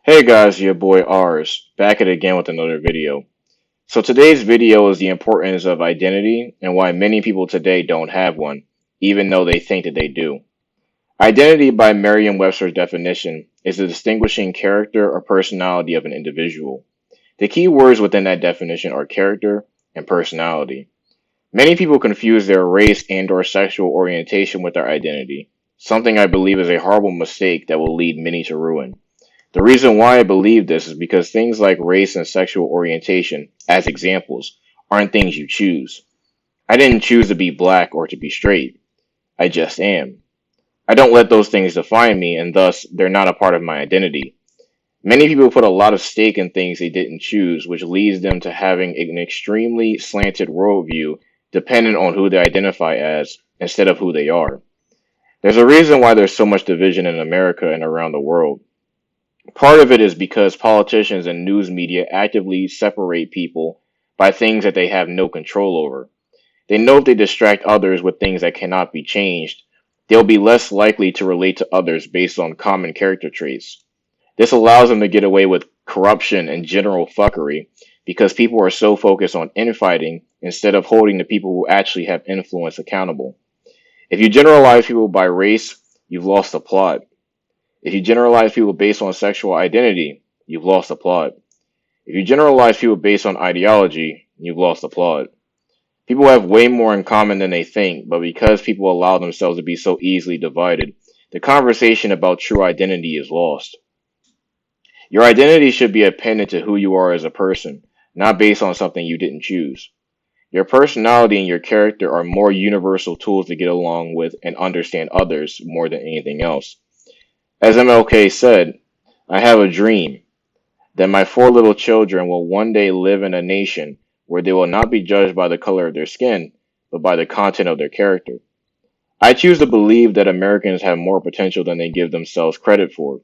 Hey guys, your boy R's back at it again with another video. So today's video is the importance of identity and why many people today don't have one, even though they think that they do. Identity, by Merriam-Webster's definition, is the distinguishing character or personality of an individual. The key words within that definition are character and personality. Many people confuse their race and/or sexual orientation with their identity, something I believe is a horrible mistake that will lead many to ruin. The reason why I believe this is because things like race and sexual orientation, as examples, aren't things you choose. I didn't choose to be black or to be straight. I just am. I don't let those things define me, and thus, they're not a part of my identity. Many people put a lot of stake in things they didn't choose, which leads them to having an extremely slanted worldview dependent on who they identify as instead of who they are. There's a reason why there's so much division in America and around the world. Part of it is because politicians and news media actively separate people by things that they have no control over. They know if they distract others with things that cannot be changed, they'll be less likely to relate to others based on common character traits. This allows them to get away with corruption and general fuckery because people are so focused on infighting instead of holding the people who actually have influence accountable. If you generalize people by race, you've lost the plot. If you generalize people based on sexual identity, you've lost the plot. If you generalize people based on ideology, you've lost the plot. People have way more in common than they think, but because people allow themselves to be so easily divided, the conversation about true identity is lost. Your identity should be appended to who you are as a person, not based on something you didn't choose. Your personality and your character are more universal tools to get along with and understand others more than anything else. As MLK said, I have a dream that my four little children will one day live in a nation where they will not be judged by the color of their skin, but by the content of their character. I choose to believe that Americans have more potential than they give themselves credit for.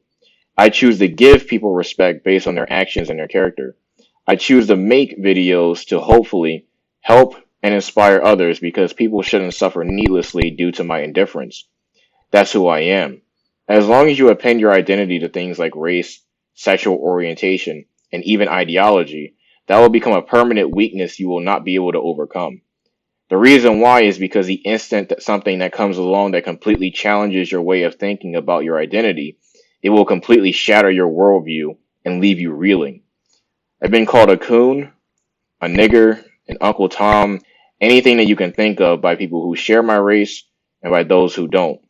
I choose to give people respect based on their actions and their character. I choose to make videos to hopefully help and inspire others because people shouldn't suffer needlessly due to my indifference. That's who I am. As long as you append your identity to things like race, sexual orientation, and even ideology, that will become a permanent weakness you will not be able to overcome. The reason why is because the instant that something that comes along that completely challenges your way of thinking about your identity, it will completely shatter your worldview and leave you reeling. I've been called a coon, a nigger, an Uncle Tom, anything that you can think of by people who share my race and by those who don't.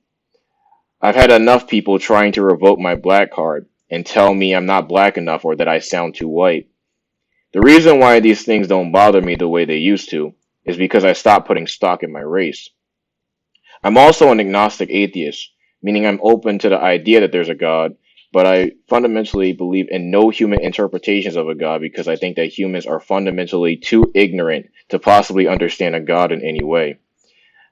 I've had enough people trying to revoke my black card and tell me I'm not black enough or that I sound too white. The reason why these things don't bother me the way they used to is because I stopped putting stock in my race. I'm also an agnostic atheist, meaning I'm open to the idea that there's a God, but I fundamentally believe in no human interpretations of a God because I think that humans are fundamentally too ignorant to possibly understand a God in any way.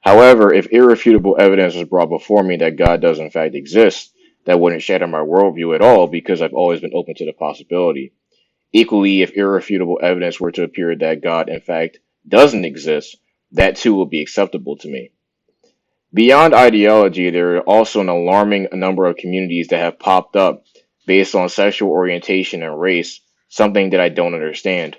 However, if irrefutable evidence was brought before me that God does in fact exist, that wouldn't shatter my worldview at all because I've always been open to the possibility. Equally, if irrefutable evidence were to appear that God in fact doesn't exist, that too will be acceptable to me. Beyond ideology, there are also an alarming number of communities that have popped up based on sexual orientation and race, something that I don't understand.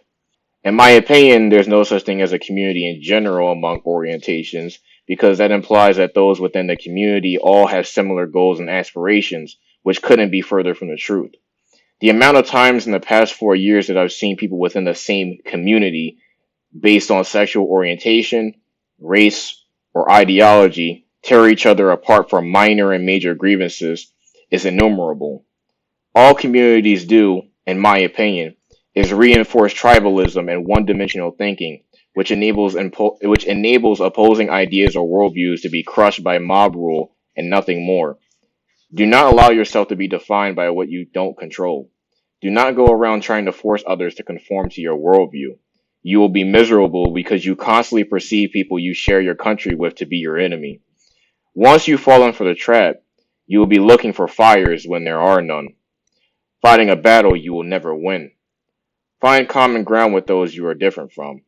In my opinion, there's no such thing as a community in general among orientations because that implies that those within the community all have similar goals and aspirations, which couldn't be further from the truth. The amount of times in the past 4 years that I've seen people within the same community based on sexual orientation, race, or ideology tear each other apart for minor and major grievances is innumerable. All communities do, in my opinion, is reinforce tribalism and one-dimensional thinking, which enables opposing ideas or worldviews to be crushed by mob rule and nothing more. Do not allow yourself to be defined by what you don't control. Do not go around trying to force others to conform to your worldview. You will be miserable because you constantly perceive people you share your country with to be your enemy. Once you've fallen for the trap, you will be looking for fires when there are none. Fighting a battle you will never win. Find common ground with those you are different from.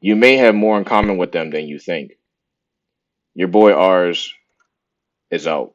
You may have more in common with them than you think. Your boy R's is out.